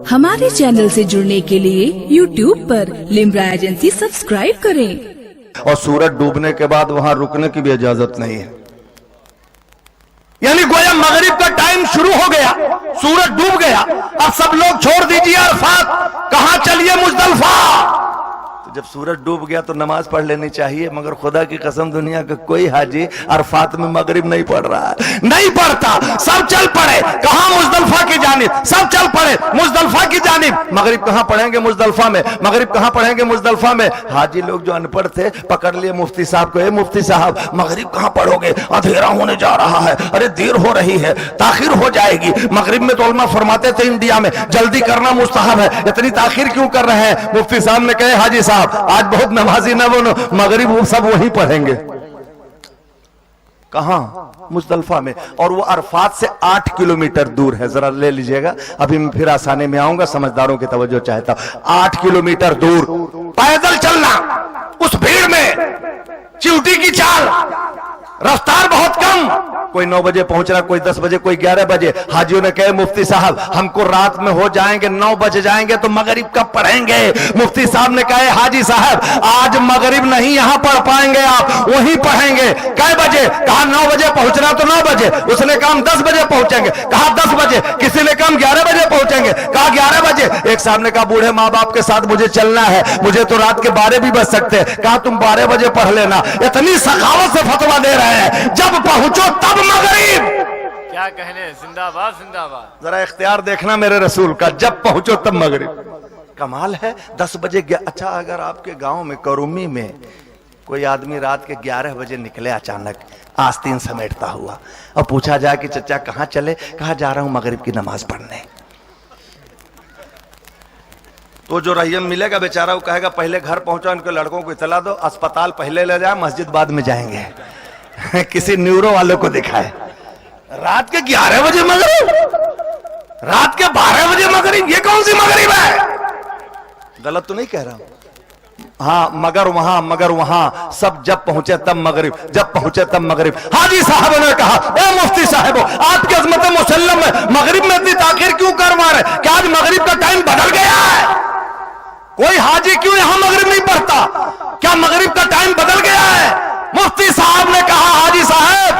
हमारे चैनल से जुड़ने के लिए YouTube पर लिम्रा एजेंसी सब्सक्राइब करें। और सूरज डूबने के बाद वहां रुकने की भी इजाजत नहीं है। यानी गोया मगरिब का टाइम शुरू हो गया, सूरज डूब गया, अब सब लोग छोड़ दीजिए अरफात, कहां चलिए मुजदलफा। तो जब सूरज डूब गया तो नमाज पढ़ लेनी चाहिए, मगर खुदा की कसम दुनिया का कोई हाजी अरफात में मगरिब नहीं पढ़ रहा है, नहीं पढ़ता। सब चल पड़े कहां, मुजदलफा की जानिब, सब चल पड़े मुजदलफा की जानिब। मगरिब कहां पढ़ेंगे? मुजदलफा में। मगरिब कहां पढ़ेंगे? मुजदलफा में। हाजी लोग जो अनपढ़ थे पकड़ लिए मुफ्ती साहब को, मुफ्ती साहब मगरिब कहां पढ़ोगे, अंधेरा होने जा रहा है, अरे देर हो रही है, ताखिर हो जाएगी। मगरिब में तो उलमा फरमाते थे इंडिया में जल्दी करना मुस्तहब है, इतनी ताखिर क्यों कर रहे हैं? मुफ्ती साहब ने कहे हाजी साहब आज बहुत नमाजी न बनो, मगरिब वो सब वहीं पढ़ेंगे। कहां? मुजदलफा में। और वो अरफात से 8 किलोमीटर दूर है, जरा ले लीजिएगा, अभी मैं फिर आसानी में आऊंगा, समझदारों की तवज्जो चाहता हूं। 8 किलोमीटर दूर पैदल चलना, उस भीड़ में चिंटी की चाल, रफ्तार बहुत कम, कोई 9 बजे पहुंच रहा, कोई 10 बजे, कोई 11 बजे। हाजियों ने कहे मुफ्ती साहब हमको रात में हो जाएंगे, 9 बजे जाएंगे तो मगरिब कब पढ़ेंगे? मुफ्ती साहब ने कहे हाजी साहब आज मगरिब नहीं यहां पढ़ पाएंगे, आप वहीं पढ़ेंगे। कै बजे? कहा 9 बजे पहुंच रहा तो 9 बजे। उसने कहा 10 बजे पहुंचेंगे, कहा 10 बजे। किसी ने कहा 11 बजे पहुंचेंगे, कहा 11 बजे। एक साहब ने कहा बूढ़े माँ बाप के साथ मुझे चलना है, मुझे तो रात के 12 भी बज सकते हैं, कहा तुम 12 बजे पढ़ लेना। इतनी सखावत से फतवा दे रहे हैं, जब पहुंचो तब मगरिब। क्या कहने, जिंदाबाद जिंदाबाद। जरा इख्तियार देखना मेरे रसूल का, जब पहुंचो तब मगरिब। कमाल है। 10 बजे अच्छा, अगर आपके गांव में करूमी में कोई आदमी रात के 11 बजे निकले अचानक आस्तीन समेटता हुआ और पूछा जाए कि चचा कहां चले, कहा जा रहा हूं मगरिब की नमाज पढ़ने, तो जो रहीम मिलेगा बेचारा वो कहेगा पहले घर पहुंचा, उनके लड़कों को इतला दो, अस्पताल पहले ले जाए, मस्जिद बाद में जाएंगे, किसी न्यूरो वालों को दिखाए। रात के 11 बजे मगरिब, रात के 12 बजे मगरिब, ये कौन सी मगरिब है? गलत तो नहीं कह रहा हूं। हाँ, मगर वहां सब जब पहुंचे तब मगरिब, जब पहुंचे तब मगरिब। हाजी साहब ने कहा ए मुफ्ती साहब आपकी अजमत मुसल्लम में मगरिब में इतनी ताखिर क्यों करवा रहे? क्या आज मगरिब का टाइम बदल गया है? कोई हाजी क्यों यहां मगरिब नहीं पढ़ता? क्या मगरिब का टाइम बदल गया है? मुफ्ती साहब ने कहा हाजी साहब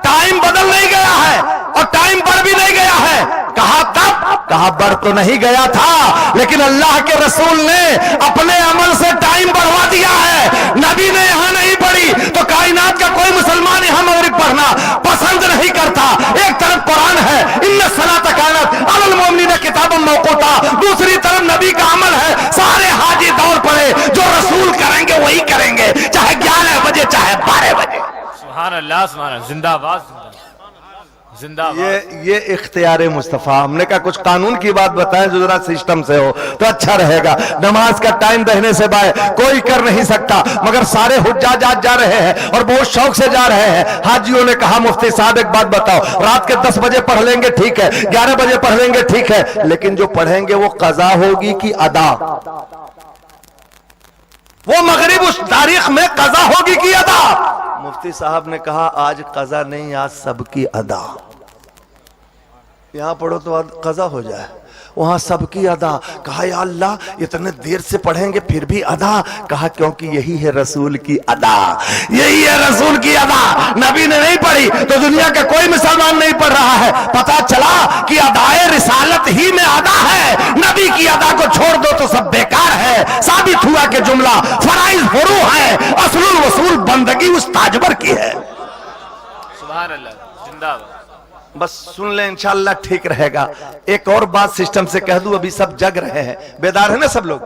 टाइम बदल नहीं गया है और टाइम बढ़ भी नहीं गया है। कहा तब? कहा बढ़ तो नहीं गया था, लेकिन अल्लाह के रसूल ने अपने अमल से टाइम बढ़वा दिया है। नबी ने यहां नहीं पढ़ी तो कायनात का कोई मुसलमान यहां मगरिब पढ़ना पसंद नहीं करता। एक तरफ कुरान है इन्ना सलात कानत अलल मोमिनीन किताबन मौकूता, दूसरी तरफ नबी का अमल है। सारे हाजी दौड़ पड़े, जो रसूल करेंगे वही करेंगे, चाहे 11 बजे चाहे 12 बजे। सुभान अल्लाह, सुभान अल्लाह, जिंदाबाद जिंदाबाद। ये इख्तियार मुस्तफा। हमने कहा कुछ कानून की बात बताएं जो जरा सिस्टम से हो तो अच्छा रहेगा। नमाज का टाइम दहने से बाय कोई कर नहीं सकता, मगर सारे हुज्जाज आज जा रहे हैं और बहुत शौक से जा रहे हैं। हाजियों ने कहा मुफ्ती साहब एक बात बताओ, रात के 10 बजे पढ़ लेंगे ठीक है, 11 बजे पढ़ लेंगे ठीक है, लेकिन जो पढ़ेंगे वो कज़ा होगी कि अदा? वो मगरिब उस तारीख में कज़ा होगी कि अदा? मुफ्ती साहब ने कहा आज कज़ा नहीं, आज सबकी अदा। यहां पढ़ो तो कज़ा हो जाए, वहां सबकी अदा। कहा या अल्लाह इतने देर से पढ़ेंगे फिर भी अदा? कहा क्योंकि यही है रसूल की अदा, यही है रसूल की अदा। नबी ने नहीं पढ़ी तो दुनिया का कोई मुसलमान नहीं पढ़ रहा है। पता चला कि अदाए रिसालत ही में अदा है, नबी की अदा को छोड़ दो तो सब बेकार है। साबित हुआ कि जुमला फराइज फुरू है, असलुल वसूल बंदगी उस ताजवर की है। सुभान अल्लाह, जिंदाबाद। बस सुन ले इंशाअल्लाह ठीक रहेगा। एक और बात सिस्टम से कह दूं, अभी सब जग रहे हैं, बेदार है ना सब लोग?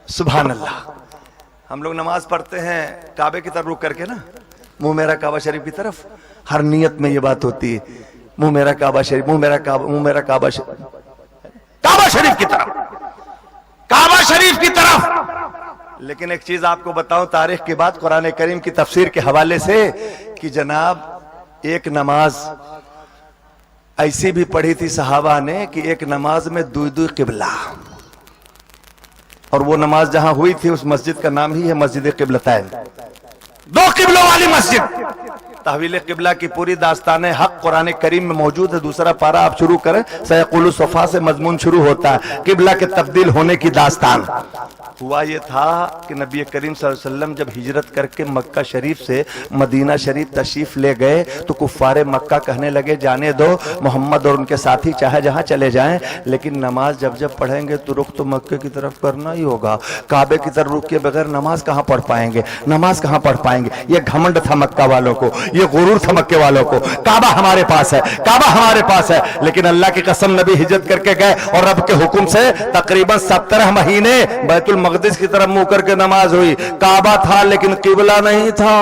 सुभान अल्लाह। हम लोग नमाज पढ़ते हैं काबे की तरफ रुक करके ना, मुंह मेरा काबा शरीफ की तरफ। हर नियत में ये बात होती है, मुंह मेरा काबा शरीफ, मुंह मेरा काबा शरीफ, काबा शरीफ की तरफ, काबा शरीफ की तरफ। लेकिन एक चीज आपको बताऊं तारीख के बाद कुरान करीम की तफसीर के हवाले से कि जनाब एक नमाज ऐसी भी पढ़ी थी सहाबा ने कि एक नमाज में दो किबला, और वो नमाज जहां हुई थी उस मस्जिद का नाम ही है मस्जिद किबलतैन, 2 किबलों वाली मस्जिद। तहवील किबला की पूरी दास्तान हक कुरान करीम में मौजूद है। दूसरा पारा आप शुरू करें, सयकुल सफा से मजमून शुरू होता है, किबला के तब्दील होने की दास्तान। हुआ ये था कि नबी करीम सल्लल्लाहु अलैहि वसल्लम जब हिजरत करके मक्का शरीफ से मदीना शरीफ तशरीफ ले गए तो कुफ्फारे मक्का कहने लगे जाने दो, मोहम्मद और उनके साथी चाहे जहां चले जाएं, लेकिन नमाज जब जब पढ़ेंगे तो रुख तो मक्के की तरफ करना ही होगा। काबे की तरफ रुख के बगैर नमाज कहां पढ़ पाएंगे, नमाज कहां पढ़ पाएंगे। ये घमंड था मक्का वालों को, ये गुरूर था मक्के वालों को। काबा हमारे पास है, काबा हमारे पास है, लेकिन अल्लाह की कसम नबी हिजरत करके गए और रब के हुक्म से तकरीबन 17 महीने बैतुल मक़दिस की तरफ मुंह करके नमाज हुई। काबा था लेकिन किबला नहीं था।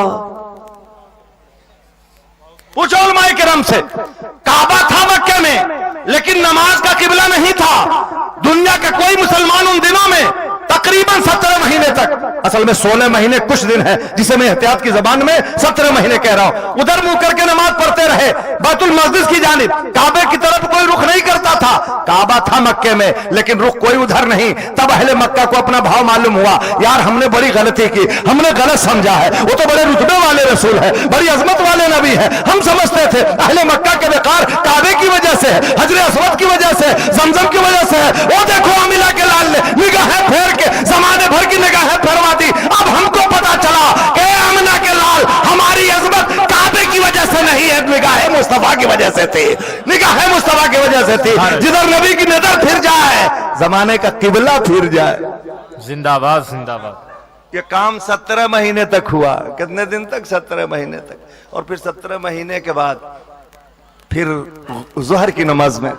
पूछो उलमाए किराम से, काबा था मक्के में लेकिन नमाज का किबला नहीं था। दुनिया का कोई मुसलमान उन दिनों में तकरीबन 17 महीने तक, असल में 16 महीने कुछ दिन है जिसे मैं एहतियात की जबान में 17 महीने कह रहा हूं, उधर मुंह करके नमाज पढ़ते रहे बैतुल मक़दिस की जानिब। काबे की तरफ कोई रुख नहीं करता था। काबा था मक्के में लेकिन रुख कोई उधर नहीं। तब अहले मक्का को अपना भाव मालूम हुआ, यार हमने बड़ी गलती की, हमने गलत समझा है, वो तो बड़े रुतबे वाले रसूल है, बड़ी अजमत वाले नबी है। हम समझते थे अहले मक्का के बेकार काबे की वजह से, हजरे अस्वद की वजह से, जमजम की वजह से। वो देखो अमीला के लाल ने निगाहें फेर के जमाने भर की निगाहें फेरवा दी। अब हमको पता चला कि अमीना के लाल हमारी अजमत काबे की वजह से नहीं है, निगाहें मुस्तफा की वजह से थी, निगाहें मुस्तफा की वजह से थी। जिधर नबी की नजर फिर जाए जमाने का किबला फिर जाए। जिंदाबाद जिंदाबाद। ये काम 17 महीने तक हुआ। कितने दिन तक? 17 महीने तक। और फिर 17 महीने के बाद फिर ज़ोहर की नमाज में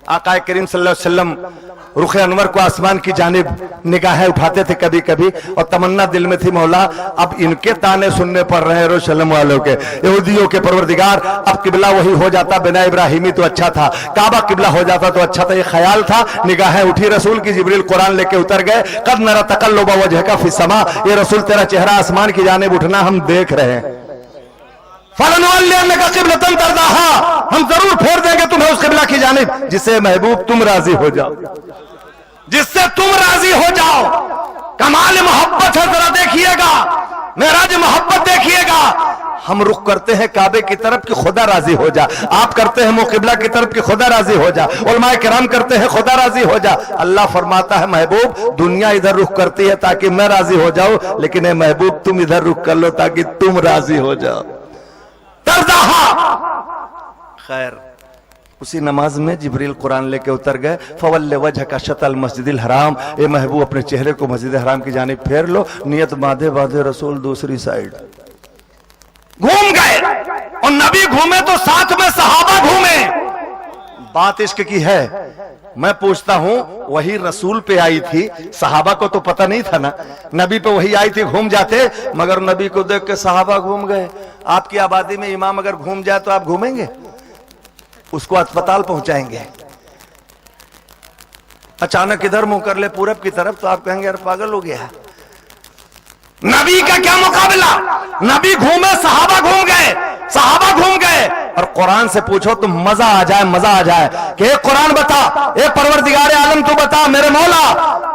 आका करीम सल्लल्लाहु अलैहि वसल्लम रुख अनवर को आसमान की जानिब निगाहें उठाते थे कभी कभी, और तमन्ना दिल में थी मौला अब इनके ताने सुनने पड़ रहे हैं यरूशलेम वालों के, यहूदियों के परवरदिगार, अब किबला वही हो जाता बिना इब्राहिमी तो अच्छा था, काबा किबला हो जाता तो अच्छा था। ये ख्याल था, निगाहें उठी रसूल की, जिब्रील कुरान लेके उतर गए। कद नरा तकल्लुब वजहका फिस समा, ये रसूल तेरा चेहरा आसमान की जानिब उठना हम देख रहे हैं। फलनुवल्लियन्नका क़िबलतन तरदाहा, हम जरूर फेर देंगे तुम्हें उस किबला की जानिब जिससे महबूब तुम राजी हो जाओ, जिससे तुम राजी हो जाओ। कमाल मोहब्बत है, जरा देखिएगा, मेराज मोहब्बत देखिएगा। हम रुख करते हैं काबे की तरफ कि खुदा राजी हो जा, आप करते हैं मुक़िबला की तरफ कि खुदा राजी हो जा, उलमाए किराम करते हैं खुदा राजी हो जा। अल्लाह फरमाता है महबूब दुनिया इधर रुख करती है ताकि मैं राजी हो जाऊं, लेकिन महबूब तुम इधर रुख कर लो ताकि तुम राजी हो जाओ। खैर उसी नमाज में जिब्रील कुरान लेके उतर गए। फवल्ले वजहका शतल मस्जिदिल हराम, ए महबूब अपने चेहरे को मस्जिद हराम की जानिब फेर लो। नियत बांधे बांधे रसूल दूसरी साइड घूम गए, और नबी घूमे तो साथ में सहाबा घूमे। बात इश्क की है। मैं पूछता हूं वही रसूल पे आई थी, सहाबा को तो पता नहीं था ना, नबी पे वही आई थी, घूम जाते, मगर नबी को देख के सहाबा घूम गए। आपकी आबादी में इमाम अगर घूम जाए तो आप घूमेंगे? उसको अस्पताल पहुंचाएंगे। अचानक इधर मुंह कर ले पूरब की तरफ तो आप कहेंगे यार पागल हो गया। नबी का क्या मुकाबला, नबी घूमे सहाबा घूम गए, सहाबा घूम गए। और कुरान से पूछो तो मजा आ जाए, मजा आ जाए कि एक कुरान बता, एक परवरदिगार आलम तू बता मेरे मौला,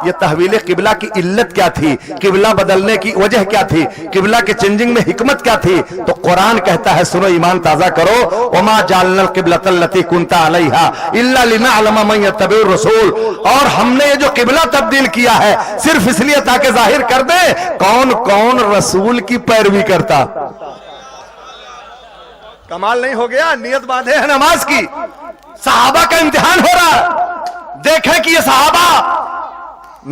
ये तहवील किबला की इल्लत क्या थी, किबला बदलने की वजह क्या थी, किबला के चेंजिंग में हिकमत क्या थी। तो कुरान कहता है सुनो, ईमान ताजा करो, वमा जालनल किबलतल लती कुंता अलैहा इल्ला लिनअलम मन यत्तबिउर रसूल, और हमने ये जो किबला तब्दील किया है सिर्फ इसलिए ताकि जाहिर कर दे कौन कौन रसूल की पैरवी करता। कमाल नहीं हो गया? नियत बांधे है नमाज की, सहाबा का इम्तिहान हो रहा। देखें कि ये सहाबा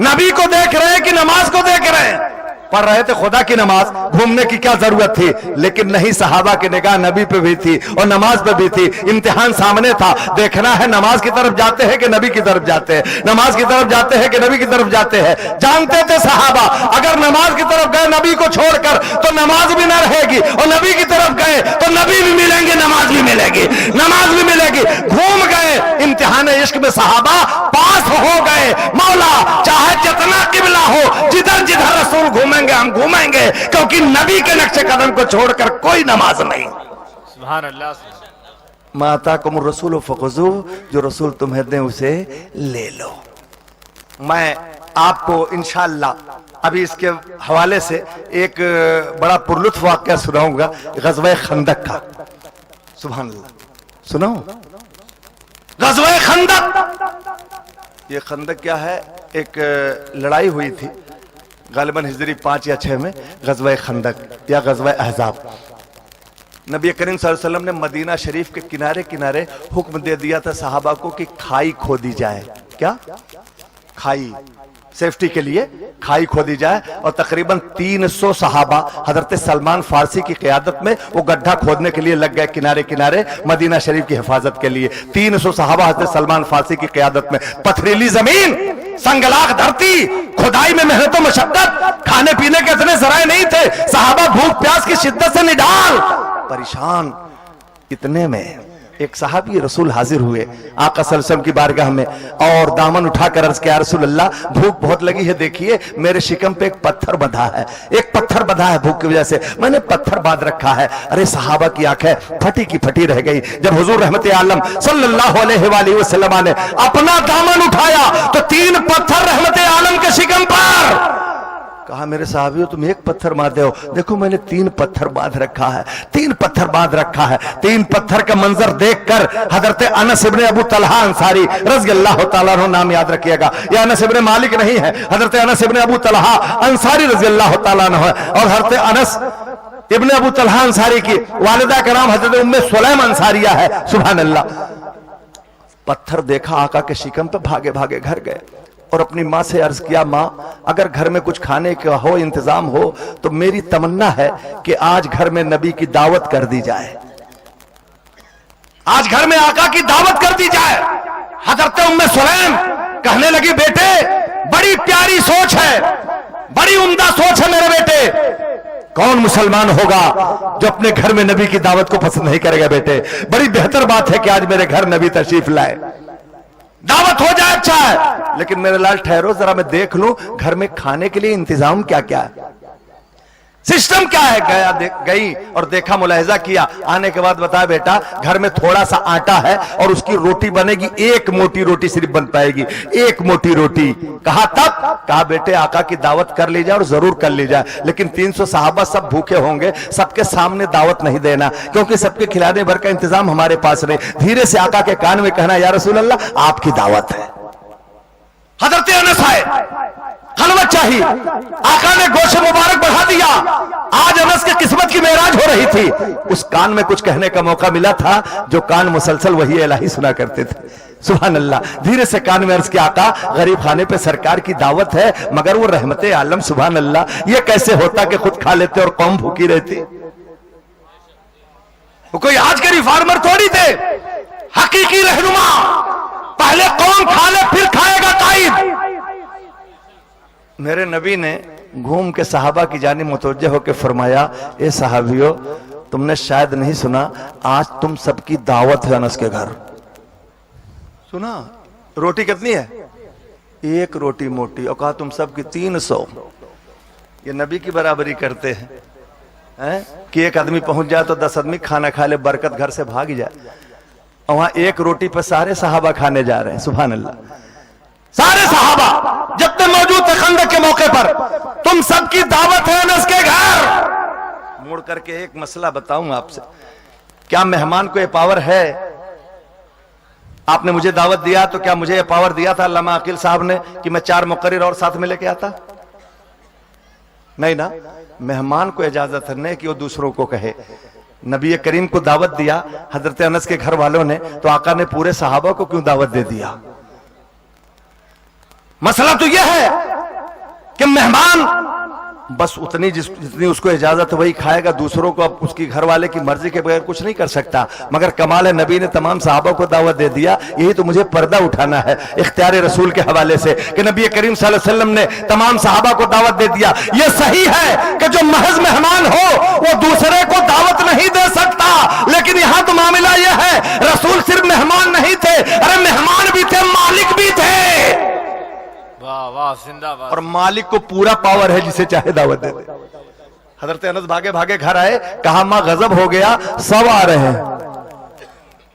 नबी को देख रहे हैं कि नमाज को देख रहे हैं। पढ़ रहे थे खुदा की नमाज, घूमने की क्या जरूरत थी, लेकिन नहीं, सहाबा की निगाह नबी पे भी थी और नमाज पे भी थी। इम्तिहान सामने था, देखना है नमाज की तरफ जाते हैं कि नबी की तरफ जाते हैं, नमाज की तरफ जाते हैं कि नबी की तरफ जाते हैं। जानते थे सहाबा अगर नमाज की तरफ गए नबी को छोड़कर तो नमाज भी ना रहेगी, और नबी की तरफ गए तो नबी भी मिलेंगे, नमाज भी मिलेगी, नमाज भी मिलेगी। घूम गए, इम्तिहान इश्क में सहाबा पास हो गए। मौला चाहे जितना किबला हो, जिधर जिधर रसूल घूमेंगे हम घूमेंगे, क्योंकि नबी के नक्शे कदम को छोड़कर कोई नमाज नहीं। सुभान अल्लाह। माता कुम रसूल फखुजू, जो रसूल तुम्हें दे उसे ले लो। मैं आपको इंशाअल्लाह ابھی اس کے حوالے سے ایک بڑا پرلطف واقعہ سناؤں گا غزوہ خندق کا. سبحان اللہ. سناؤں غزوہ خندق. یہ خندق کیا ہے؟ ایک لڑائی ہوئی تھی غالباً ہجری 5 یا 6 میں، غزوہ خندق یا غزوہ احزاب. نبی کریم صلی اللہ علیہ وسلم نے مدینہ شریف کے کنارے کنارے حکم دے دیا تھا صحابہ کو کہ کھائی کھودی جائے. کیا؟ کھائی، سیفٹی کے لیے کھائی کھودی جائے. اور تقریباً 300 صحابہ حضرت سلمان فارسی کی قیادت میں وہ گڈھا کھودنے کے لیے لگ گئے کنارے کنارے مدینہ شریف کی حفاظت کے لیے. 300 صحابہ حضرت سلمان فارسی کی قیادت میں. پتھریلی زمین، سنگلاخ دھرتی، کھدائی میں محنت و مشقت، کھانے پینے کے اتنے ذرائع نہیں تھے. صحابہ بھوک پیاس کی شدت سے نڈال پریشان. اتنے میں ایک صحابی رسول حاضر ہوئے آقا صلی اللہ علیہ وسلم کی بارگاہ میں اور دامن اٹھا کر عرض کیا رسول اللہ بھوک بہت لگی ہے، دیکھیے میرے شکم پہ ایک پتھر بندھا ہے، ایک پتھر بندھا ہے بھوک کی وجہ سے، میں نے پتھر باندھ رکھا ہے. ارے صحابہ کی آنکھیں پھٹی کی پھٹی رہ گئی. جب حضور رحمت عالم صلی اللہ علیہ وآلہ وسلم نے اپنا دامن اٹھایا تو 3 پتھر رحمت عالم کے شکم پر. کہا میرے صحابیوں تم ایک پتھر باندھے ہو، دیکھو میں نے 3 پتھر باندھ رکھا ہے، 3 پتھر باندھ رکھا ہے. 3 پتھر کا منظر دیکھ کر حضرت انس ابن ابو طلحہ انصاری رضی اللہ تعالیٰ عنہ، نام یاد رکھیے گا، یہ انس ابن مالک نہیں ہے، حضرت انس ابن ابو طلحہ انصاری رضی اللہ تعالیٰ عنہ ہے. اور حضرت انس ابن ابو طلحہ انصاری کی والدہ کا نام حضرت ام سلیم انصاریہ ہے. سبحان اللہ. پتھر دیکھا آقا کے شکم پہ، بھاگے بھاگے گھر گئے اور اپنی ماں سے عرض کیا ماں اگر گھر میں کچھ کھانے کا ہو انتظام ہو تو میری تمنا ہے کہ آج گھر میں نبی کی دعوت کر دی جائے، آج گھر میں آقا کی دعوت کر دی جائے. حضرت ام سلیم کہنے لگی بیٹے بڑی پیاری سوچ ہے، بڑی عمدہ سوچ ہے میرے بیٹے. کون مسلمان ہوگا جو اپنے گھر میں نبی کی دعوت کو پسند نہیں کرے گا بیٹے؟ بڑی بہتر بات ہے کہ آج میرے گھر نبی تشریف لائے، دعوت ہو جائے اچھا ہے. لیکن میرے لال ٹھہرو ذرا میں دیکھ لوں گھر میں کھانے کے لیے انتظام کیا کیا ہے، سسٹم کیا ہے. گئی اور دیکھا، ملاحظہ کیا. آنے کے بعد بتایا بیٹا گھر میں تھوڑا سا آٹا ہے اور اس کی روٹی بنے گی، 1 موٹی روٹی صرف بن پائے گی، 1 موٹی روٹی. کہا تب؟ کہا بیٹے آقا کی دعوت کر لی جائے اور ضرور کر لی جائے، لیکن 300 صحابہ سب بھوکے ہوں گے، سب کے سامنے دعوت نہیں دینا کیونکہ سب کے کھلانے بھر کا انتظام ہمارے پاس نہیں. دھیرے سے آقا کے کان میں کہنا یا رسول اللہ آپ کی دعوت ہے. حضرت انس آئے، خلوت چاہیے، آقا نے گوش مبارک بڑھا دیا. آج انس کی قسمت کی معراج ہو رہی تھی، اس کان میں کچھ کہنے کا موقع ملا تھا جو کان مسلسل وہی الہی سنا کرتے تھے. سبحان اللہ. دھیرے سے کان میں عرض کیا آقا غریب خانے پہ سرکار کی دعوت ہے مگر وہ رحمت عالم. سبحان اللہ. یہ کیسے ہوتا کہ خود کھا لیتے اور قوم بھوکی رہتی؟ وہ کوئی آج کے ریفارمر تھوڑی تھے، حقیقی رہنما. پہلے قوم کھا لے پھر کھائے گا قائد. میرے نبی نے گھوم کے صحابہ کی جانب متوجہ ہو کے فرمایا اے صحابیوں تم نے شاید نہیں سنا آج تم سب کی دعوت ہے انس کے گھر. سنا؟ روٹی کتنی ہے؟ 1 روٹی موٹی. اور کہا تم سب کی 300. یہ نبی کی برابری کرتے ہیں کہ 1 آدمی پہنچ جائے تو 10 آدمی کھانا کھا لے، برکت گھر سے بھاگ جائے. اور وہاں 1 روٹی پہ سارے صحابہ کھانے جا رہے ہیں. سبحان اللہ. سارے صحابہ جتنے موجود تھے خندق کے موقع پر، تم سب کی دعوت ہے انس کے گھر. موڑ کر کے ایک مسئلہ بتاؤں آپ سے، کیا مہمان کو یہ پاور ہے؟ آپ نے مجھے دعوت دیا تو کیا مجھے یہ پاور دیا تھا علامہ عقیل صاحب نے کہ میں 4 مقرر اور ساتھ میں لے کے آتا؟ نہیں نا. مہمان کو اجازت ہے کہ وہ دوسروں کو کہے. نبی کریم کو دعوت دیا حضرت انس کے گھر والوں نے تو آقا نے پورے صحابہ کو کیوں دعوت دے دیا؟ مسئلہ تو یہ ہے کہ مہمان بس اتنی جتنی اس کو اجازت وہی کھائے گا، دوسروں کو اب اس کی گھر والے کی مرضی کے بغیر کچھ نہیں کر سکتا. مگر کمال ہے نبی نے تمام صحابہ کو دعوت دے دیا. یہی تو مجھے پردہ اٹھانا ہے اختیار رسول کے حوالے سے کہ نبی کریم صلی اللہ علیہ وسلم نے تمام صحابہ کو دعوت دے دیا. یہ صحیح ہے کہ جو محض مہمان ہو وہ دوسرے کو دعوت نہیں دے سکتا، لیکن یہاں تو معاملہ یہ ہے رسول صرف مہمان نہیں تھے، ارے مہمان بھی تھے، مالک بھی تھے. واہ واہ زندہ باد. اور مالک کو پورا پاور ہے جسے چاہے دعوت دے دے. حضرت انس بھاگے بھاگے گھر آئے، کہا ماں غضب ہو گیا، سب آ رہے ہیں.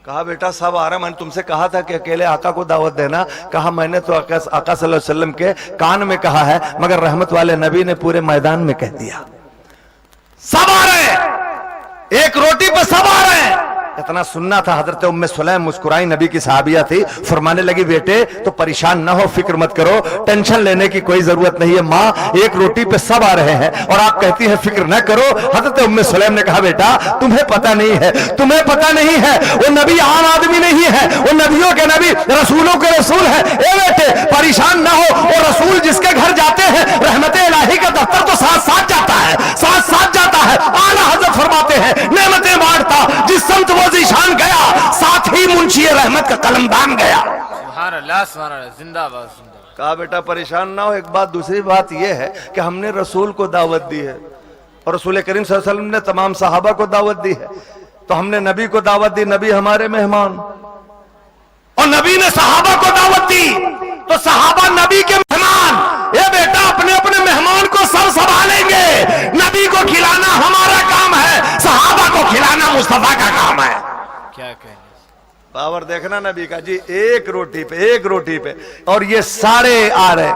کہا بیٹا سب آ رہا ہے, میں نے تم سے کہا تھا کہ اکیلے آقا کو دعوت دینا. کہا میں نے تو آقا صلی اللہ علیہ وسلم کے کان میں کہا ہے, مگر رحمت والے نبی نے پورے میدان میں کہہ دیا. سب آ رہے ہیں, ایک روٹی پہ سب آ رہے ہیں. اتنا سننا تھا. حضرت ام سلیم مسکرائی, نبی کی صحابیہ تھی, فرمانے لگی بیٹے تو پریشان نہ ہو, فکر مت کرو, ٹینشن لینے کی کوئی ضرورت نہیں ہے. ماں ایک روٹی پہ سب آ رہے ہیں اور آپ کہتی ہیں فکر نہ کرو. حضرت ام سلیم نے کہا بیٹا تمہیں پتہ نہیں ہے, تمہیں پتہ نہیں ہے, وہ نبی عام آدمی نہیں ہے, وہ نبیوں کے نبی رسولوں کے رسول ہے. اے بیٹے پریشان نہ ہو, وہ رسول جس کے گھر جاتے ہیں رحمت الہی کا دفتر تو ساتھ ساتھ جاتا ہے, ساتھ ساتھ جاتا ہے. اعلیٰ حضرت فرماتے ہیں نعمتیں بانٹتا جس سمت وہ ذیشان گیا, ساتھ ہی منشی رحمت کا قلمدان گیا. سبحان اللہ سبحان اللہ, زندہ باد زندہ باد. کہا بیٹا پریشان نہ ہو. ایک بات, دوسری بات یہ ہے کہ ہم نے رسول کو دعوت دی ہے اور رسول کریم صلی اللہ علیہ وسلم نے تمام صحابہ کو دعوت دی ہے, تو ہم نے نبی کو دعوت دی, نبی ہمارے مہمان, اور نبی نے صحابہ کو دعوت دی تو صحابہ نبی کے مہمان. اے بیٹا اپنے اپنے مہمان کو سب سنبھالیں گے. نبی کو کھلانا ہمارا کام ہے, صحابہ کو کھلانا مصطفیٰ کا کام ہے. کیا کہنے, پاور دیکھنا نبی کا جی, ایک روٹی پہ ایک روٹی پہ, اور یہ سارے آ رہے.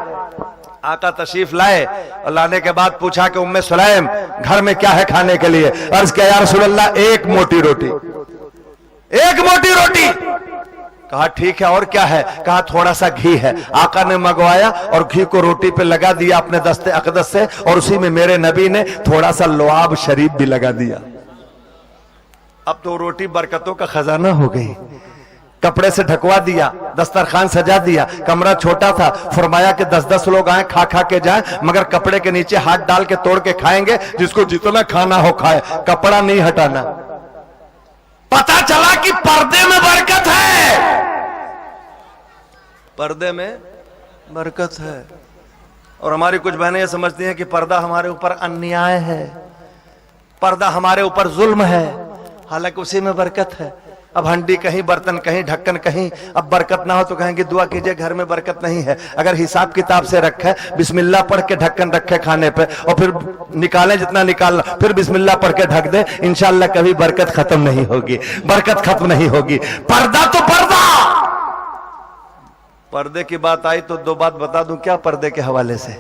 آقا تشریف لائے اور لانے کے بعد پوچھا کہ ام سلیم گھر میں کیا ہے کھانے کے لیے. عرض کیا یا رسول اللہ ایک موٹی روٹی, ایک موٹی روٹی. کہا ٹھیک ہے, اور کیا ہے؟ کہا تھوڑا سا گھی ہے. آقا نے منگوایا اور گھی کو روٹی پہ لگا دیا اپنے دست اقدس سے, اور اسی میں میرے نبی نے تھوڑا سا لعاب شریف بھی لگا دیا. اب تو روٹی برکتوں کا خزانہ ہو گئی. کپڑے سے ڈھکوا دیا, دسترخوان سجا دیا. کمرہ چھوٹا تھا, فرمایا کہ 10 لوگ آئیں کھا کھا کے جائیں, مگر کپڑے کے نیچے ہاتھ ڈال کے توڑ کے کھائیں گے, جس کو جتنا کھانا ہو کھائے, کپڑا نہیں ہٹانا. پتا چلا کہ پردے میں برکت ہے, پردے میں برکت ہے. اور ہماری کچھ بہنیں یہ سمجھتی ہیں کہ پردہ ہمارے اوپر انیائے ہے, پردہ ہمارے اوپر ظلم ہے, حالانکہ اسی میں برکت ہے. اب ہنڈی کہیں, برتن کہیں, ڈھکن کہیں, اب برکت نہ ہو تو کہیں گے دعا کیجئے گھر میں برکت نہیں ہے. اگر حساب کتاب سے رکھے, بسم اللہ پڑھ کے ڈھکن رکھے کھانے پہ, اور پھر نکالیں جتنا نکالنا, پھر بسم اللہ پڑھ کے ڈھک دے, انشاءاللہ کبھی برکت ختم نہیں ہوگی, برکت ختم نہیں ہوگی. پردہ تو پردہ. پردے کی بات آئی تو 2 بات بتا دوں کیا پردے کے حوالے سے,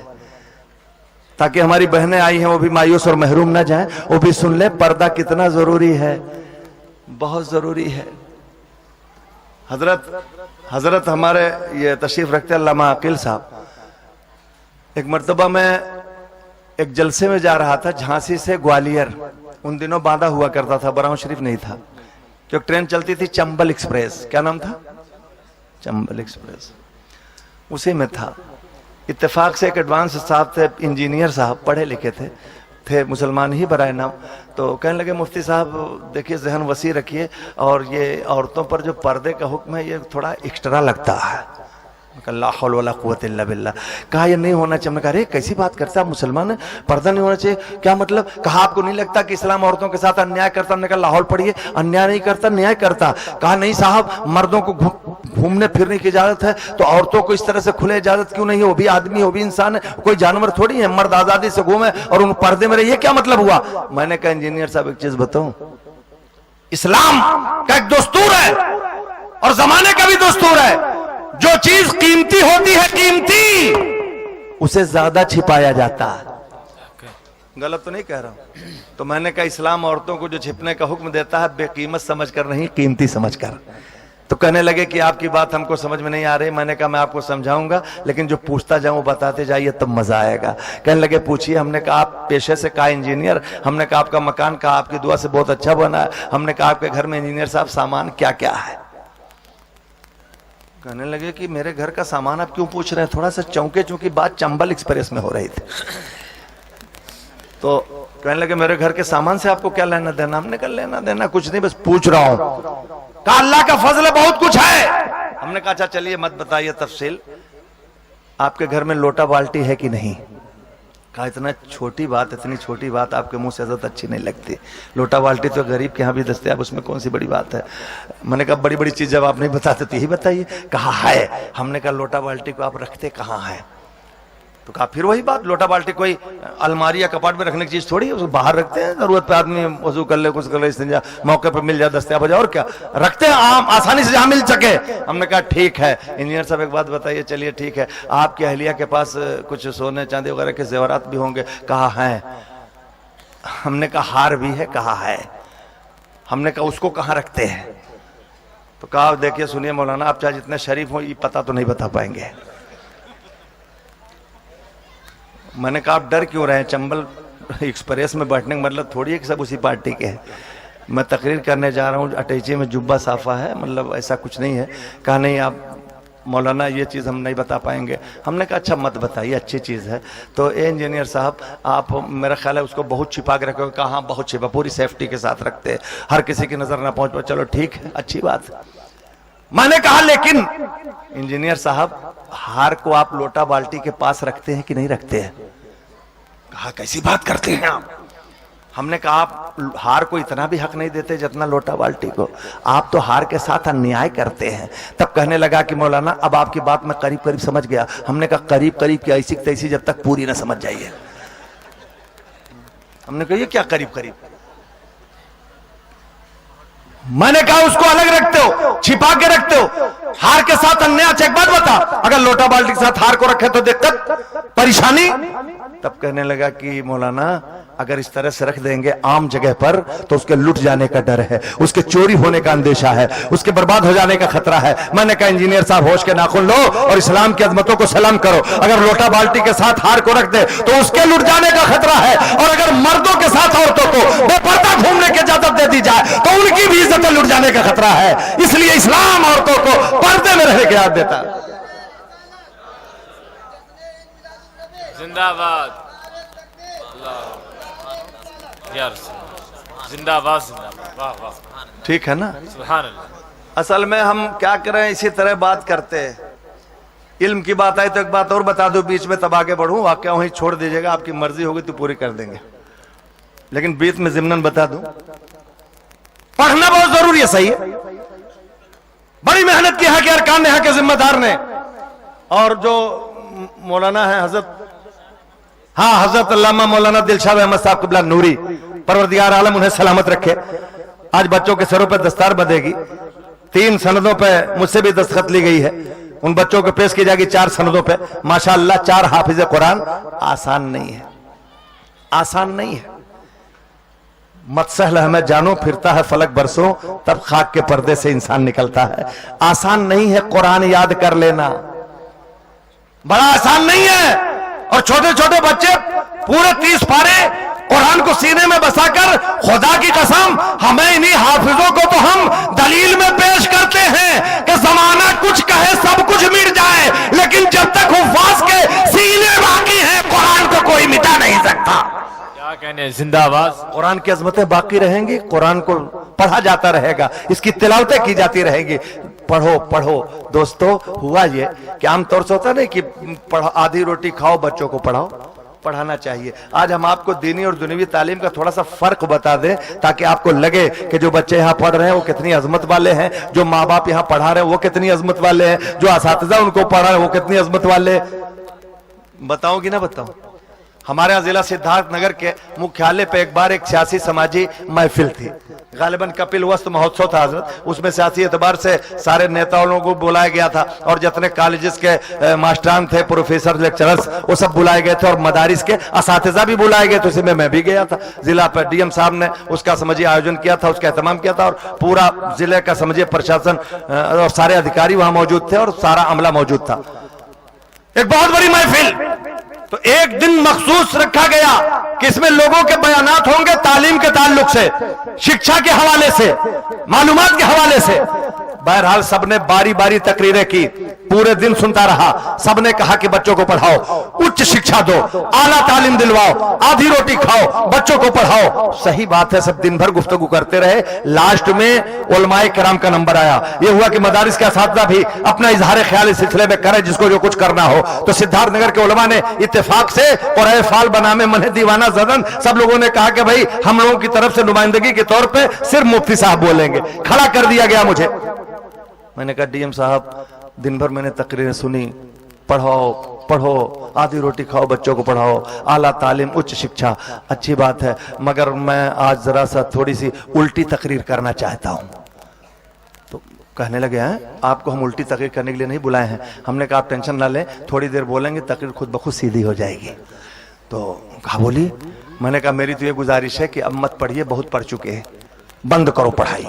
تاکہ ہماری بہنیں آئی ہیں وہ بھی مایوس اور محروم نہ جائیں, وہ بھی سن لیں پردہ کتنا ضروری ہے, بہت ضروری ہے. حضرت ہمارے یہ تشریف رکھتے علامہ عقیل صاحب, ایک مرتبہ میں ایک جلسے میں جا رہا تھا جھانسی سے گوالیر. ان دنوں باندھا ہوا کرتا تھا, براؤں شریف نہیں تھا, جو ٹرین چلتی تھی چمبل ایکسپریس. کیا نام تھا؟ چمبل ایکسپریس. اسی میں تھا. اتفاق سے ایک ایڈوانس صاحب تھے, انجینئر صاحب, پڑھے لکھے تھے مسلمان ہی برائے نام. تو کہنے لگے مفتی صاحب دیکھیے ذہن وسیع رکھیے, اور یہ عورتوں پر جو پردے کا حکم ہے یہ تھوڑا ایکسٹرا لگتا ہے. لا حول ولا قوت الا باللہ. کہا یہ نہیں ہونا چاہیے. میں کہا ارے کیسی بات کرتا, آپ مسلمان ہیں, پردہ نہیں ہونا چاہیے, کیا مطلب؟ کہا آپ کو نہیں لگتا کہ اسلام عورتوں کے ساتھ انیائے کرتا؟ ہم نے کہا لاہور پڑھیے, انیائے نہیں کرتا, نیائے کرتا. کہا نہیں صاحب, مردوں کو گھومنے پھرنے کی اجازت ہے, تو عورتوں کو اس طرح سے کھلے اجازت کیوں نہیں ہے؟ وہ بھی آدمی, وہ بھی انسان ہے, کوئی جانور تھوڑی ہے. مرد آزادی سے گھومے اور ان پردے میں رہے, یہ کیا مطلب ہوا؟ میں نے کہا انجینئر صاحب ایک چیز بتاؤں, اسلام کا ایک دستور ہے اور زمانے کا بھی دستور ہے, جو چیز قیمتی ہوتی ہے قیمتی, اسے زیادہ چھپایا جاتا ہے. غلط تو نہیں کہہ رہا ہوں. تو میں نے کہا اسلام عورتوں کو جو چھپنے کا حکم دیتا ہے بے قیمت سمجھ کر نہیں, قیمتی سمجھ کر. تو کہنے لگے کہ آپ کی بات ہم کو سمجھ میں نہیں آ رہی. میں نے کہا میں آپ کو سمجھاؤں گا, لیکن جو پوچھتا جاؤں بتاتے جائیے تب مزہ آئے گا. کہنے لگے پوچھیے. ہم نے کہا آپ پیشے سے کہا انجینئر. ہم نے کہا آپ کا مکان کہا آپ کی دعا سے بہت اچھا بنا ہے. ہم نے کہا آپ کے گھر میں انجینئر صاحب سامان کیا کیا ہے؟ کہنے لگے کہ میرے گھر کا سامان آپ کیوں پوچھ رہے ہیں؟ تھوڑا سا چونکے, چونکہ بات چمبل ایکسپریس میں ہو رہی تھی. تو کہنے لگے میرے گھر کے سامان سے آپ کو کیا لینا دینا؟ ہم نے کہا لینا دینا کچھ نہیں, بس پوچھ رہا ہوں. کہا اللہ کا فضل ہے, بہت کچھ ہے. ہم نے کہا اچھا چلیے مت بتائیے تفصیل, آپ کے گھر میں لوٹا بالٹی ہے کہ نہیں؟ کہا اتنا چھوٹی بات, اتنی چھوٹی بات آپ کے منہ سے حضرت اچھی نہیں لگتی. لوٹا بالٹی تو غریب کے ہاں بھی دستیاب, اس میں کون سی بڑی بات ہے؟ میں نے کہا بڑی بڑی چیز جب آپ نہیں بتاتے تو یہی بتائیے. کہا ہے. ہم نے کہا لوٹا بالٹی کو آپ رکھتے کہاں ہیں؟ तो कहा फिर वही बात, लोटा बाल्टी कोई अलमारी या कपाट में रखने की चीज थोड़ी है, उसको बाहर रखते हैं, जरूरत पे आदमी वजू कर ले, कुछ कर ले, इस्तिंजा मौके पर मिल जाए, दस्तयाब हो जाए, और क्या रखते हैं आम आसानी से जहां मिल सके। हमने कहा ठीक है। इंजीनियर साहब एक बात बताइए, चलिए ठीक है, आपकी अहलिया के पास कुछ सोने चांदी वगैरह के जेवरात भी होंगे? कहा है। हमने कहा हार भी है? कहा है। हमने कहा उसको कहाँ रखते हैं? तो कहा देखिए सुनिए मौलाना, आप चाहे जितने शरीफ हो ये पता तो नहीं बता पाएंगे। मैंने कहा आप डर क्यों रहे हैं? चंबल एक्सप्रेस में बैठने का मतलब थोड़ी है कि सब उसी पार्टी के हैं। मैं तकरीर करने जा रहा हूँ, अटैची में जुब्बा साफा है, मतलब ऐसा कुछ नहीं है। कहा नहीं आप मौलाना ये चीज़ हम नहीं बता पाएंगे। हमने कहा अच्छा मत बताइए, अच्छी चीज़ है। तो ए इंजीनियर साहब आप, मेरा ख्याल है उसको बहुत छिपा के रखोगे? कहा हाँ बहुत छिपा, पूरी सेफ्टी के साथ रखते हैं, हर किसी की नज़र ना पहुँच पाए। चलो ठीक है, अच्छी बात है। मैंने कहा लेकिन इंजीनियर साहब हार को आप लोटा बाल्टी के पास रखते हैं कि नहीं रखते हैं? कहा कैसी बात करते हैं आप? हमने कहा आप हार को इतना भी हक नहीं देते जितना लोटा बाल्टी को, आप तो हार के साथ अन्याय करते हैं। तब कहने लगा कि मौलाना अब आपकी बात मैं करीब करीब समझ गया। हमने कहा करीब करीब की ऐसी तैसी जब तक पूरी ना समझ जाइए। हमने कहा ये क्या करीब करीब? मैंने कहा उसको अलग रखते हो, छिपा के रखते हो, हार के साथ अन्याय। एक बात बता, अगर लोटा बाल्टी के साथ हार को रखे तो दिक्कत परेशानी? तब कहने लगा कि मौलाना अगर इस तरह से रख देंगे आम जगह पर तो उसके लुट जाने का डर है, उसके चोरी होने का अंदेशा है, उसके बर्बाद हो जाने का खतरा है। मैंने कहा इंजीनियर साहब होश के नाखून लो और इस्लाम की अजमतों को सलाम करो। अगर लोटा बाल्टी के साथ हार को रख दे तो उसके लुट जाने का खतरा है, और अगर मर्दों के साथ औरतों को बेपर्दा घूमने की इजाजत दे दी जाए तो उनकी भी इज्जत लुट जाने का खतरा है। इसलिए इस्लाम औरतों को पर्दे में रहने की याद देता है। जिंदाबाद यार, जिंदाबाद जिंदाबाद, वाह वाह, ठीक है ना? सुभान अल्लाह। असल में हम क्या करें, इसी तरह बात करते हैं। इल्म की बात आई तो एक बात और बता दो बीच में, तब आगे बढ़ूं। वाकया वहीं छोड़ दीजिएगा, आपकी मर्जी होगी तो पूरी कर देंगे, लेकिन बीच में ज़िम्नन बता दूं पढ़ना बहुत जरूरी है। सही है, बड़ी मेहनत की है कि अरकान यहाँ के जिम्मेदार ने, और जो मौलाना है हजरत, हाँ हजरत अल्लामा मौलाना दिलशाद अहमद साहब क़िबला नूरी, परवरदिगार आलम उन्हें सलामत रखे। आज बच्चों के सरों पर दस्तार बंधेगी। 3 सनदों पे मुझसे भी दस्तखत ली गई है, उन बच्चों को पेश की जाएगी 4 सनदों पे। माशाअल्लाह 4 हाफिज कुरान। आसान नहीं है, आसान नहीं है। मतसहल हमें जानो, फिरता है फलक बरसों, तब खाक के पर्दे से इंसान निकलता है। आसान नहीं है कुरान याद कर लेना, बड़ा आसान नहीं है। और छोटे छोटे बच्चे पूरे 30 पारे कुरान को सीने में बसाकर, खुदा की कसम हमें इन्हीं हाफिजों को तो हम दलील में पेश करते हैं कि जमाना कुछ कहे सब कुछ मिट जाए, लेकिन जब तक हुफ्फाज के सीने बाकी हैं कुरान को कोई मिटा नहीं सकता। क्या कहने, जिंदाबाद। कुरान की अजमतें बाकी रहेंगी, कुरान को पढ़ा जाता रहेगा, इसकी तिलावतें की जाती रहेंगी। पढ़ो पढ़ो दोस्तों। हुआ ये कि आमतौर से होता नहीं कि पढ़ो, आधी रोटी खाओ बच्चों को पढ़ाओ, पढ़ाना चाहिए। आज हम आपको दीनी और दुनियावी तालीम का थोड़ा सा फर्क बता दें ताकि आपको लगे कि जो बच्चे यहाँ पढ़ रहे हैं वो कितनी अजमत वाले हैं, जो माँ बाप यहाँ पढ़ा रहे हैं वो कितनी अजमत वाले हैं, जो असातिज़ा उनको पढ़ा रहे हैं वो कितनी अजमत वाले। बताऊं कि ना बताऊं? हमारे यहाँ जिला सिद्धार्थ नगर के मुख्यालय पे एक बार एक सियासी समाजी महफिल थी, गालिबन कपिल वस्त महोत्सव था हजरत। उसमें सियासी एतबार से सारे नेताओं को बुलाया गया था, और जितने कॉलेजेस के मास्टरान थे, प्रोफेसर, लेक्चरर्स, वो सब बुलाए गए थे, और मदारिस के असातिज़ा भी बुलाए गए थे। उसी में मैं भी गया था। जिला पर डीएम साहब ने उसका समझिए आयोजन किया था, उसका एहतमाम किया था, और पूरा जिले का समझिए प्रशासन और सारे अधिकारी वहां मौजूद थे, और सारा अमला मौजूद था। एक बहुत बड़ी महफिल। तो एक दिन मखसूस रखा गया कि इसमें लोगों के बयानात होंगे तालीम के ताल्लुक से, शिक्षा के हवाले से, मालूमात के हवाले से। बहरहाल सबने बारी बारी तकरीरें की, पूरे दिन सुनता रहा। सबने कहा कि बच्चों को पढ़ाओ, उच्च शिक्षा दो, आला तालीम दिलवाओ, आधी रोटी खाओ, बच्चों को पढ़ाओ। सही बात है, सब दिन भर गुफ्तगू करते रहे। लास्ट में उलमाए किराम का नंबर आया। यह हुआ कि मदारिस के असातिज़ा भी अपना इजहार ख्याल इस सिलसिले में करे जिसको जो कुछ करना हो। तो सिद्धार्थ नगर के उलमा ने इत्तेफाक से कुराए फाल बनामे मन दीवाना ज़दन, सब लोगों ने कहा कि भाई हम लोगों की तरफ से नुमाइंदगी के तौर पे सिर्फ मुफ्ती साहब बोलेंगे। खड़ा कर दिया गया मुझे। मैंने कहा डीएम साहब दिन भर मैंने तकरीरें सुनी, पढ़ाओ पढ़ो, आधी रोटी खाओ, बच्चों को पढ़ाओ, आला तालीम, उच्च शिक्षा, अच्छी बात है, मगर मैं आज जरा सा थोड़ी सी उल्टी तकरीर करना चाहता हूं। तो कहने लगे हैं आपको हम उल्टी तकरीर करने के लिए नहीं बुलाए हैं। हमने कहा आप टेंशन ना लें, थोड़ी देर बोलेंगे तकरीर खुद ब खुद सीधी हो जाएगी। तो कहा बोली? मैंने कहा मेरी तो ये गुजारिश है कि अब मत पढ़िए, बहुत पढ़ चुके हैं, बंद करो पढ़ाई।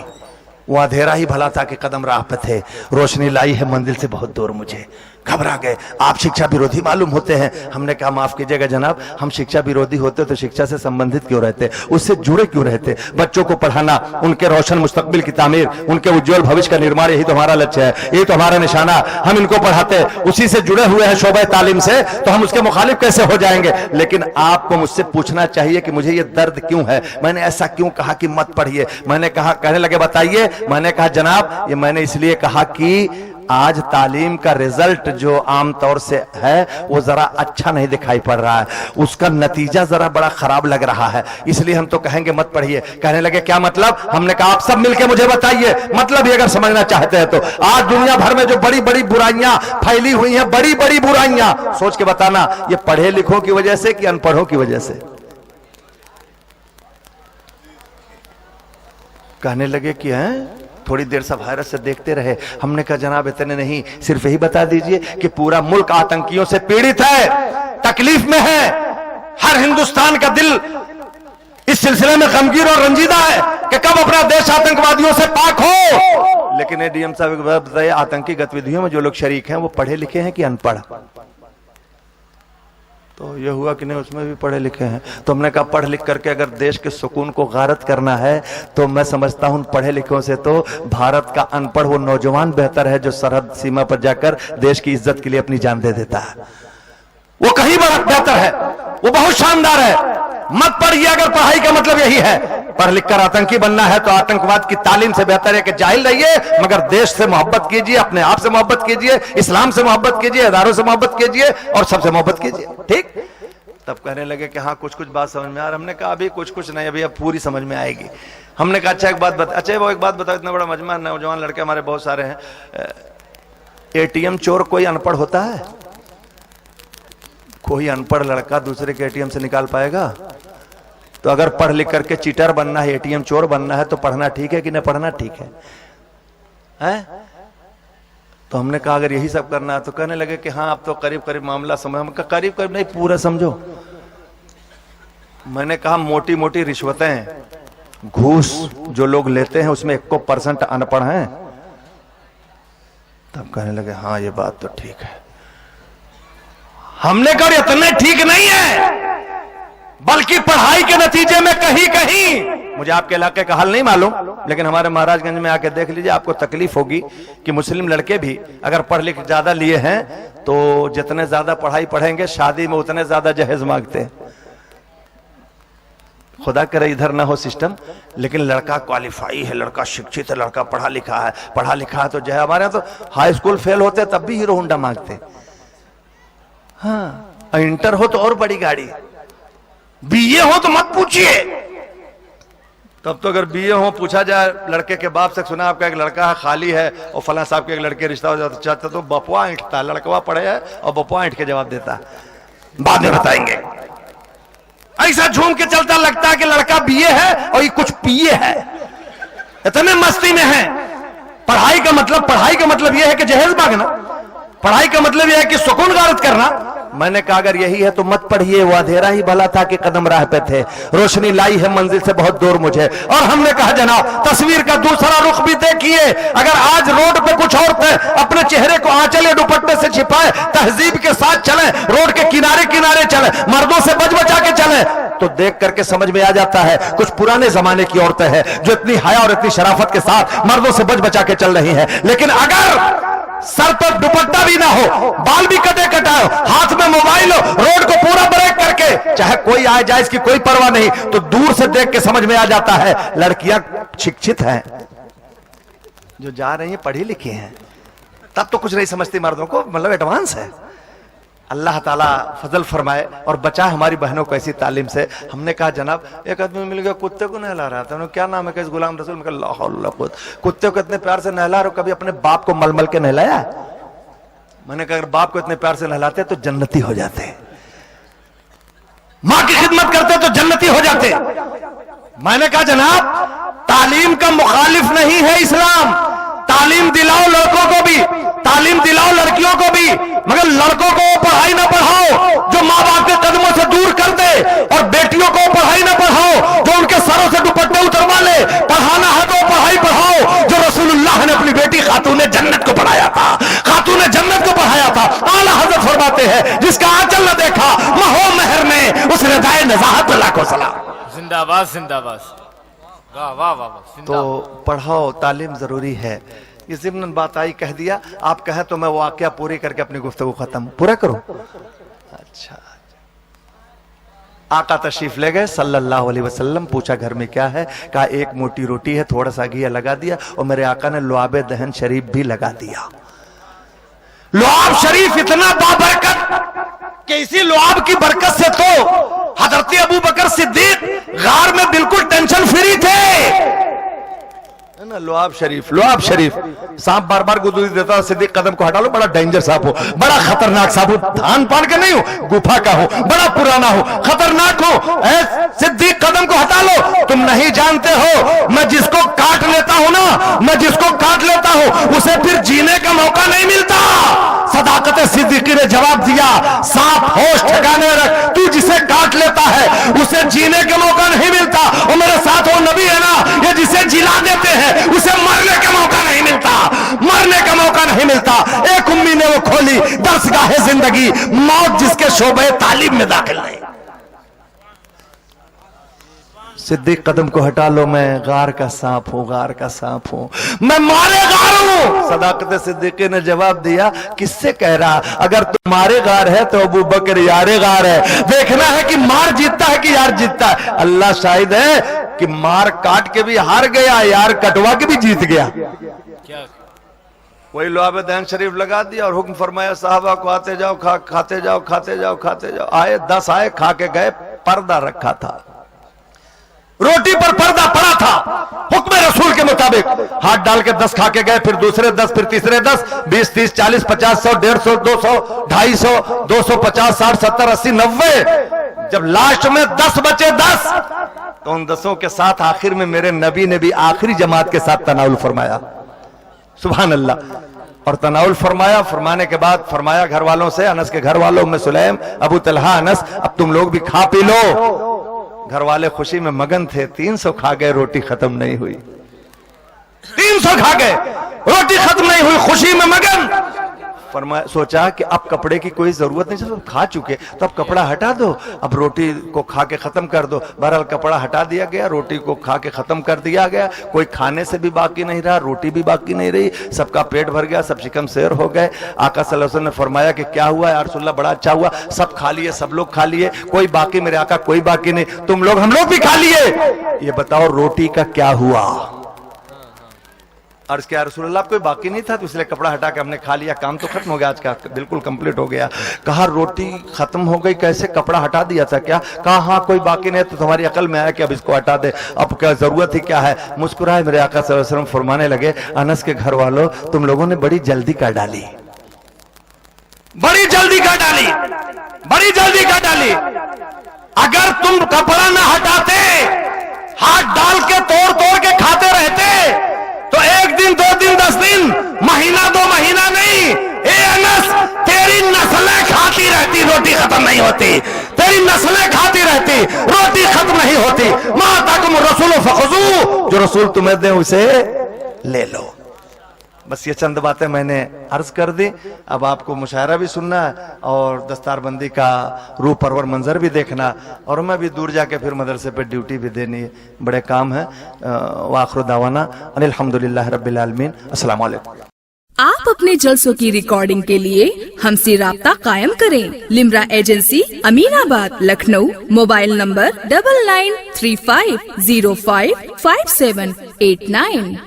वो अंधेरा ही भला था कि कदम राह पे थे, रोशनी लाई है मंजिल से बहुत दूर मुझे। घबरा गए, आप शिक्षा विरोधी मालूम होते हैं। हमने कहा माफ कीजिएगा जनाब, हम शिक्षा विरोधी होते तो शिक्षा से संबंधित क्यों रहते, उससे जुड़े क्यों रहते? बच्चों को पढ़ाना, उनके रोशन मुस्तकबिल की तामीर, उनके उज्जवल भविष्य का निर्माण, यही तो हमारा लक्ष्य है, यही तो हमारा निशाना। हम इनको पढ़ाते, उसी से जुड़े हुए हैं शोबे तालीम से, तो हम उसके मुखालिफ कैसे हो जाएंगे? लेकिन आपको मुझसे पूछना चाहिए कि मुझे ये दर्द क्यों है, मैंने ऐसा क्यों कहा कि मत पढ़िए। मैंने कहा, कहने लगे बताइए। मैंने कहा जनाब ये मैंने इसलिए कहा कि आज तालीम का रिजल्ट जो आमतौर से है वो जरा अच्छा नहीं दिखाई पड़ रहा है, उसका नतीजा जरा बड़ा खराब लग रहा है, इसलिए हम तो कहेंगे मत पढ़िए। कहने लगे क्या मतलब? हमने कहा आप सब मिलके मुझे बताइए मतलब, ये अगर समझना चाहते हैं तो। आज दुनिया भर में जो बड़ी बड़ी बुराइयां फैली हुई हैं, बड़ी बड़ी बुराइयां, सोच के बताना ये पढ़े लिखों की वजह से कि अनपढ़ों की वजह से? कहने लगे कि हैं थोड़ी देर सब हैरत से देखते रहे। हमने कहा जनाब इतने नहीं, सिर्फ यही बता दीजिए कि पूरा मुल्क आतंकियों से पीड़ित है, तकलीफ में है, हर हिंदुस्तान का दिल इस सिलसिले में गमगीन और रंजीदा है कि कब अपना देश आतंकवादियों से पाक हो। लेकिन एडीएम साहब बताइए, आतंकी गतिविधियों में जो लोग शरीक हैं वो पढ़े लिखे हैं कि अनपढ़? तो ये हुआ कि नहीं उसमें भी पढ़े लिखे हैं। तो हमने कहा पढ़ लिख करके अगर देश के सुकून को गारत करना है तो मैं समझता हूं पढ़े लिखों से तो भारत का अनपढ़ वो नौजवान बेहतर है जो सरहद सीमा पर जाकर देश की इज्जत के लिए अपनी जान दे देता है। वो कहीं बड़ा बेहतर है, वो बहुत शानदार है। मत पढ़िए अगर पढ़ाई का मतलब यही है। पढ़ लिख कर आतंकी बनना है तो आतंकवाद की तालीम से बेहतर है कि जाहिल रहिए, मगर देश से मोहब्बत कीजिए, अपने आप से मोहब्बत कीजिए, इस्लाम से मोहब्बत कीजिए, इदारों से मोहब्बत कीजिए और सबसे मोहब्बत कीजिए। ठीक? तब कहने लगे कि हाँ कुछ कुछ बात समझ में आ रहा। हमने कहा अभी कुछ कुछ नहीं, अभी अब पूरी समझ में आएगी। हमने कहा अच्छा एक बात बता, अच्छा वो एक बात बताओ, इतना बड़ा मजमा नौजवान लड़के हमारे बहुत सारे हैं, एटीएम चोर कोई अनपढ़ होता है? कोई अनपढ़ लड़का दूसरे के एटीएम से निकाल पाएगा? तो अगर पढ़ लिख करके चीटर बनना है, एटीएम चोर बनना है, तो पढ़ना ठीक है कि नहीं पढ़ना ठीक है? हैं? तो हमने कहा अगर यही सब करना है तो कहने लगे कि हाँ अब तो करीब करीब मामला समझ। हम कहा करीब करीब नहीं, पूरा समझो। मैंने कहा मोटी मोटी रिश्वतें, घूस जो लोग लेते हैं उसमें 1% अनपढ़ हैं। तब कहने लगे हाँ ये बात तो ठीक है। हमने कहा इतने ठीक नहीं है, बल्कि पढ़ाई के नतीजे में कहीं कहीं, मुझे आपके इलाके का हाल नहीं मालूम, लेकिन हमारे महाराजगंज में आके देख लीजिए, आपको तकलीफ होगी कि मुस्लिम लड़के भी अगर पढ़ लिख ज्यादा लिए हैं तो जितने ज्यादा पढ़ाई पढ़ेंगे शादी में उतने ज्यादा जहेज मांगते हैं। खुदा करे इधर ना हो सिस्टम, लेकिन लड़का क्वालिफाई है, लड़का शिक्षित है, लड़का पढ़ा लिखा है, पढ़ा लिखा है तो जो है हमारे यहाँ तो हाई स्कूल फेल होते तब भी हीरो होंडा मांगते। हाँ इंटर हो तो और बड़ी गाड़ी, बीए हो तो मत पूछिए। तब तो अगर बीए हो पूछा जाए लड़के के बाप से, सुना आपका एक लड़का है खाली है और फला साहब के एक लड़के रिश्ता हो जाता चाहता तो बपुआ ऐंठता, लड़कवा पढ़े है और बपुआ ऐंठ के जवाब देता, बाद में बताएंगे। ऐसा झूम के चलता लगता है कि लड़का बीए है और ये कुछ पिए है, इतने मस्ती में है। पढ़ाई का मतलब यह है कि जहेज मांगना, पढ़ाई का मतलब यह है कि सुकून गारत करना। मैंने कहा अगर यही है तो मत पढ़िए, वो अंधेरा ही भला था कि कदम राह पे थे, रोशनी लाई है मंजिल से बहुत दूर मुझे। और हमने कहा जनाब तस्वीर का दूसरा रुख भी देखिए, अगर आज रोड पे कुछ औरतें अपने चेहरे को आंचले दुपट्टे से छिपाए तहजीब के साथ चले, रोड के किनारे किनारे चले, मर्दों से बच बचा के चले, तो देख करके समझ में आ जाता है कुछ पुराने जमाने की औरतें हैं जो इतनी हया और इतनी शराफत के साथ मर्दों से बच बचा के चल रही हैं। लेकिन अगर सर पर दुपट्टा भी ना हो, बाल भी कटे कटाए, हाथ में मोबाइल हो, रोड को पूरा ब्रेक करके चाहे कोई आए जाए इसकी कोई परवाह नहीं, तो दूर से देख के समझ में आ जाता है लड़कियां शिक्षित हैं, जो जा रही हैं पढ़ी लिखी हैं। तब तो कुछ नहीं समझती मर्दों को, मतलब एडवांस है। अल्लाह ताला फजल फरमाए और बचाए हमारी बहनों को ऐसी तालीम से। हमने कहा जनाब एक आदमी मिल गया कुत्ते को नहला रहा था, क्या नाम है? कैसे? गुलाम रसूल। कुत्ते को इतने प्यार से नहला रहे, कभी अपने बाप को मलमल के नहलाया? मैंने कहा अगर बाप को इतने प्यार से नहलाते तो जन्नती हो जाते, मां की खिदमत करते तो जन्नती हो जाते। मैंने कहा जनाब तालीम का मुखालिफ नहीं है इस्लाम, तालीम दिलाओ लड़कों को भी, तालीम दिलाओ लड़कियों को भी, मगर लड़कों को पढ़ाई ना पढ़ाओ जो माँ बाप के कदमों से दूर कर दे, और बेटियों को पढ़ाई ना पढ़ाओ जो उनके सरों से दुपट्टे उतरवा ले। पढ़ाना है तो पढ़ाई पढ़ाओ जो रसूलुल्लाह ने अपनी बेटी खातूने जन्नत को पढ़ाया था, खातूने जन्नत को पढ़ाया था। आला हजरत फरमाते हैं जिसका आंचल न देखा महो महर में उस रजाए नजाहत अल्लाह को सलाम। जिंदाबाद जिंदाबाद, वाह वाह वाह वाह। तो पढ़ाओ, तालीम जरूरी है। ये ज़िम्नन बात आई, कह दिया। आप कहें तो मैं वाकया पूरी करके अपनी गुफ्तगू खत्म पूरा करूं। अच्छा, आका तशरीफ ले गए सल्लल्लाहु अलैहि वसल्लम। पूछा घर में क्या है? कहा एक मोटी रोटी है, थोड़ा सा घी लगा दिया, और मेरे आका ने लुआब दहन शरीफ भी लगा दिया। लुआब शरीफ इतना बाबरकत कि इसी लुआब की बरकत से तो हजरत अबू बकर सिद्दीक गार में बिल्कुल टेंशन फ्री थे ना। लुआब शरीफ, लुआब शरीफ, सांप बार बार गुदगुदी देता, सिद्दीक कदम को हटा लो, बड़ा डेंजर सांप हो, बड़ा खतरनाक सांप हो, धान पान का नहीं हो, गुफा का हो, बड़ा पुराना हो, खतरनाक हो, सिद्दीक कदम को हटा लो। तुम नहीं जानते हो मैं जिसको काट लेता हूं ना, मैं जिसको काट लेता हूं उसे फिर जीने का मौका नहीं मिलता। सदाकत सिद्दीकी ने जवाब दिया, सांप होश ठिकाने रख, तू जिसे काट लेता है उसे जीने का मौका नहीं मिलता, और मेरे साथ वो नबी है ना, ये जिसे जिला देते हैं उसे मरने का मौका नहीं मिलता, मरने का मौका नहीं मिलता। एक उम्मी ने वो खोली दरसगाह जिंदगी, मौत जिसके शोबे तालीम में दाखिल नहीं। सिद्दीक कदम को हटा लो, मैं गार का सांप हूं, गार का सांप हूं, मैं मारे गार हूं। सदाकत सिद्दीकी ने जवाब दिया, किससे कह रहा? अगर तुम्हारे गार है तो अबू बकर यारे गार है। देखना है कि मार जीतता है कि यार जीतता है। अल्लाह शाहिद है कि मार काट के भी हार गया, यार कटवा के भी जीत गया। क्या वही लुआब दहन शरीफ लगा दिया और हुक्म फरमाया साहबा को आते जाओ, खाते जाओ, खाते जाओ, खाते जाओ। आए 10 आए, खा के गए। पर्दा रखा था, रोटी पर पर्दा पड़ा था हुक्म रसूल के मुताबिक। हाथ डाल के 10 खा के गए, फिर दूसरे 10, फिर तीसरे 10, 20, 30, 40, 50, 100, 150, 200, 250, 250, 60, 70, 80, 90। जब लास्ट में 10 बचे 10, तो उन 10 के साथ आखिर में मेरे नबी ने भी आखिरी जमात के साथ तनाउल फरमाया। सुभान अल्लाह। और तनाउल फरमाया, फरमाने के बाद फरमाया घर वालों से, अनस के घर वालों में सुलैम, अबू तलहा, अनस, अब तुम लोग भी खा पी लो। घर वाले खुशी में मगन थे। 300 खा गए, रोटी खत्म नहीं हुई। 300 खा गए, रोटी खत्म नहीं हुई, खुशी में मगन। फरमाया, सोचा कि अब कपड़े की कोई जरूरत नहीं, सब खा चुके तो अब कपड़ा हटा दो, अब रोटी को खा के खत्म कर दो। बहरहाल कपड़ा हटा दिया गया, रोटी को खा के खत्म कर दिया गया। कोई खाने से भी बाकी नहीं रहा, रोटी भी बाकी नहीं रही, सबका पेट भर गया, सब शिकम शेर हो गए। आका सल्लल्लाहु अलैहि वसल्लम ने फरमाया कि क्या हुआ या रसूलल्लाह? बड़ा अच्छा हुआ, सब खा लिए, सब लोग खा लिए, कोई बाकी, मेरे आका कोई बाकी नहीं, तुम लोग, हम लोग भी खा लिए। ये बताओ रोटी का क्या हुआ? अर्ज किया रसूलल्लाह कोई बाकी नहीं था तो इसलिए कपड़ा हटा के हमने खा लिया, काम तो खत्म हो गया, आज का बिल्कुल कंप्लीट हो गया। कहा रोटी खत्म हो गई कैसे? कपड़ा हटा दिया था क्या? कहा हाँ कोई बाकी नहीं, तो तुम्हारी अकल में आया कि अब इसको हटा दे, अब क्या जरूरत ही क्या है? मुस्कुराए मेरे आका सल्लल्लाहु अलैहि वसल्लम, फरमाने लगे, अनस के घर वालों तुम लोगों ने बड़ी जल्दी कर डाली, बड़ी जल्दी कर डाली, बड़ी जल्दी कर डाली। अगर तुम कपड़ा ना हटाते, हाथ डाल के तोड़ तोड़ के खाते रहते तो 1 दिन 2 दिन 10 दिन, महीना 2 महीना नहीं, ए अनस तेरी नस्लें खाती रहती, रोटी खत्म नहीं होती, तेरी नस्लें खाती रहती, रोटी खत्म नहीं होती। मा ताकुम रसूल फखुजू, जो रसूल तुम्हें दे उसे ले लो। बस ये चंद बातें मैंने अर्ज कर दी। अब आपको मुशायरा भी सुनना है और दस्तारबंदी का रूह परवर मंजर भी देखना, और मैं भी दूर जाके फिर मदरसे पे ड्यूटी भी देनी है, बड़े काम है। वाखिर दावाना अनिल हम्दुलिल्लाह रब्बिल आलमीन, अस्सलाम वालेकुम। आप अपने जलसों की रिकॉर्डिंग के लिए हमसे राब्ता कायम करें। Limra agency, Aminabad, Lucknow. Mobile number 9935055789।